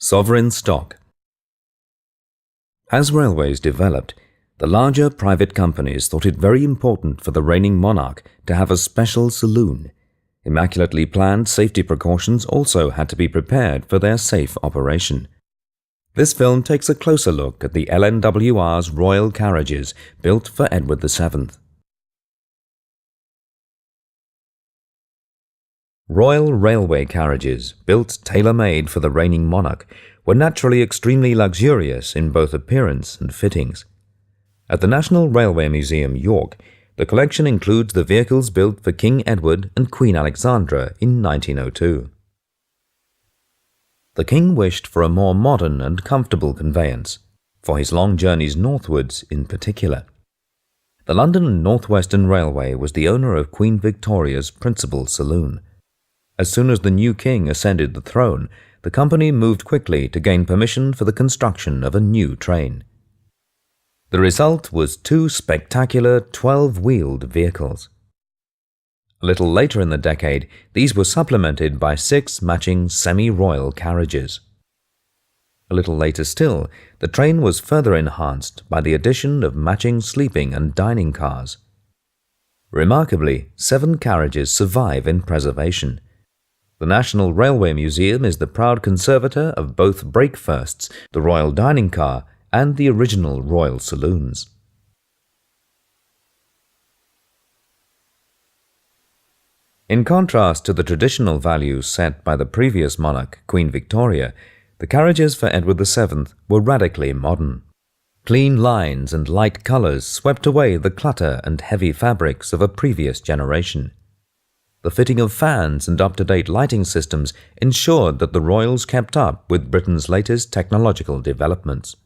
Sovereign stock. As railways developed, the larger private companies thought it very important for the reigning monarch to have a special saloon. Immaculately planned safety precautions also had to be prepared for their safe operation. This film takes a closer look at the LNWR's royal carriages built for Edward VII. Royal railway carriages, built tailor-made for the reigning monarch, were naturally extremely luxurious in both appearance and fittings. At the National Railway Museum, York, the collection includes the vehicles built for King Edward and Queen Alexandra in 1902. The king wished for a more modern and comfortable conveyance, for his long journeys northwards in particular. The London and North Western Railway was the owner of Queen Victoria's principal saloon. As soon as the new king ascended the throne, the company moved quickly to gain permission for the construction of a new train. The result was two spectacular 12-wheeled vehicles. A little later in the decade, these were supplemented by 6 matching semi-royal carriages. A little later still, the train was further enhanced by the addition of matching sleeping and dining cars. Remarkably, 7 carriages survive in preservation. The National Railway Museum is the proud conservator of both breakfasts, the royal dining car, and the original royal saloons. In contrast to the traditional values set by the previous monarch, Queen Victoria, the carriages for Edward VII were radically modern. Clean lines and light colours swept away the clutter and heavy fabrics of a previous generation. The fitting of fans and up-to-date lighting systems ensured that the royals kept up with Britain's latest technological developments.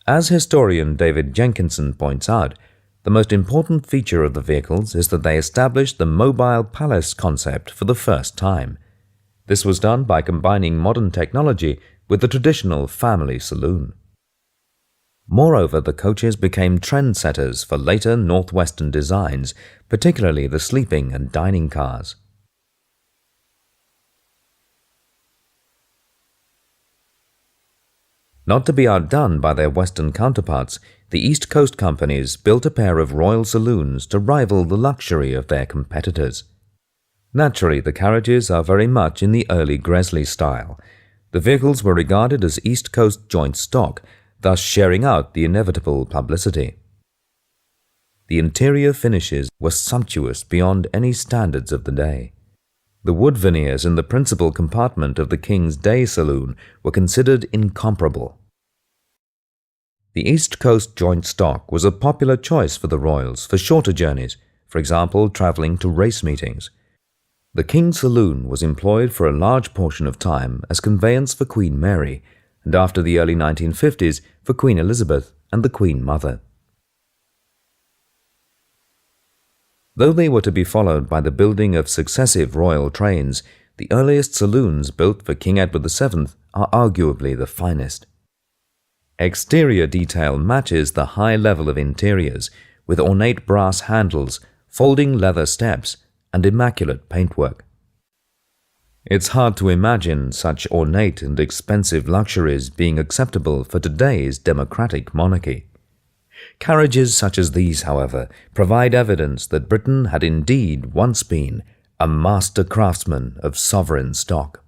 As historian David Jenkinson points out, the most important feature of the vehicles is that they established the mobile palace concept for the first time. This was done by combining modern technology with the traditional family saloon. Moreover, the coaches became trendsetters for later northwestern designs, particularly the sleeping and dining cars. Not to be outdone by their western counterparts, the East Coast companies built a pair of royal saloons to rival the luxury of their competitors. Naturally, the carriages are very much in the early Gresley style. The vehicles were regarded as East Coast joint stock, thus sharing out the inevitable publicity. The interior finishes were sumptuous beyond any standards of the day. The wood veneers in the principal compartment of the King's Day Saloon were considered incomparable. The East Coast joint stock was a popular choice for the royals for shorter journeys, for example, travelling to race meetings. The King's Saloon was employed for a large portion of time as conveyance for Queen Mary, and after the early 1950s for Queen Elizabeth and the Queen Mother. Though they were to be followed by the building of successive royal trains, the earliest saloons built for King Edward VII are arguably the finest. Exterior detail matches the high level of interiors, with ornate brass handles, folding leather steps, and immaculate paintwork. It's hard to imagine such ornate and expensive luxuries being acceptable for today's democratic monarchy. Carriages such as these, however, provide evidence that Britain had indeed once been a master craftsman of sovereign stock.